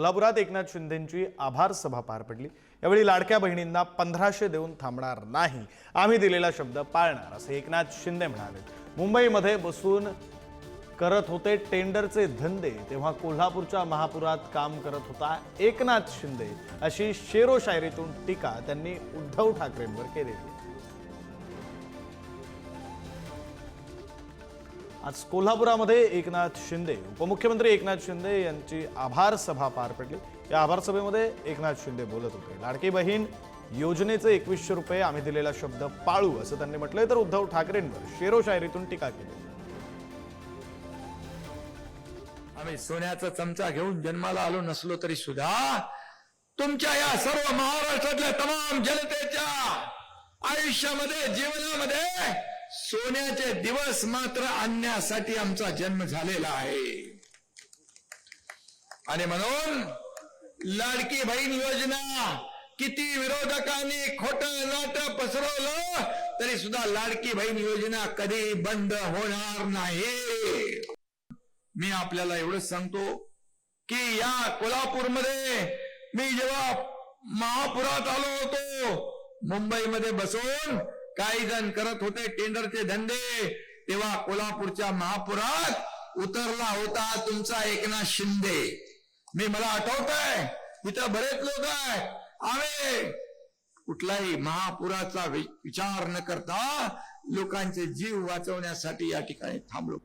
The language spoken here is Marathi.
कोल्हापुरात एकनाथ शिंदेंची आभार सभा पार पडली। यावेळी लाडक्या बहिणींना 1500 देऊन थांबणार नाही, आम्ही दिलेला शब्द पाळणार असे एकनाथ शिंदे म्हणाले। मुंबईमध्ये बसून करत होते टेंडरचे धंदे, तेव्हा कोल्हापूरच्या महापुरात काम करत होता एकनाथ शिंदे, अशी शेरो शायरीतून टीका त्यांनी उद्धव ठाकरेंवर केली। आज कोल्हापुरामध्ये एकनाथ शिंदे, उपमुख्यमंत्री एकनाथ शिंदे यांची आभार सभा पार पडली। या आभार सभेमध्ये एकनाथ शिंदे बोलत होते। लाडकी बहीण योजनेचे 2100 रुपये आम्ही दिलेला शब्द पाळू असं त्यांनी म्हटलंय, तर उद्धव ठाकरेंवर शेरो शायरीतून टीका केली। आम्ही सोन्याचा चमचा घेऊन जन्माला आलो नसलो तरी सुद्धा तुमच्या या सर्व महाराष्ट्रातल्या तमाम जनतेच्या आयुष्यामध्ये, जीवनामध्ये सोन्याचे दिवस मात्र आणण्यासाठी आमचा जन्म झालेला आहे। आणि म्हणून लाडकी बहीण योजना किती विरोधकांनी खोटं नाटं पसरवलं तरी सुद्धा लाडकी बहीण योजना कधी बंद होणार नाही। मी आपल्याला एवढंच सांगतो की या कोल्हापूरमध्ये मी जेव्हा महापुरात आलो होतो, मुंबईमध्ये बसून काही जण करत होते टेंडरचे धंदे, तेव्हा कोल्हापूरच्या महापुरात उतरला होता तुमचा एकनाथ शिंदे। मला आठवतंय तिथं बरेच लोक आहे, आम्ही कुठलाही महापुराचा विचार न करता लोकांचे जीव वाचवण्यासाठी या ठिकाणी थांबलो।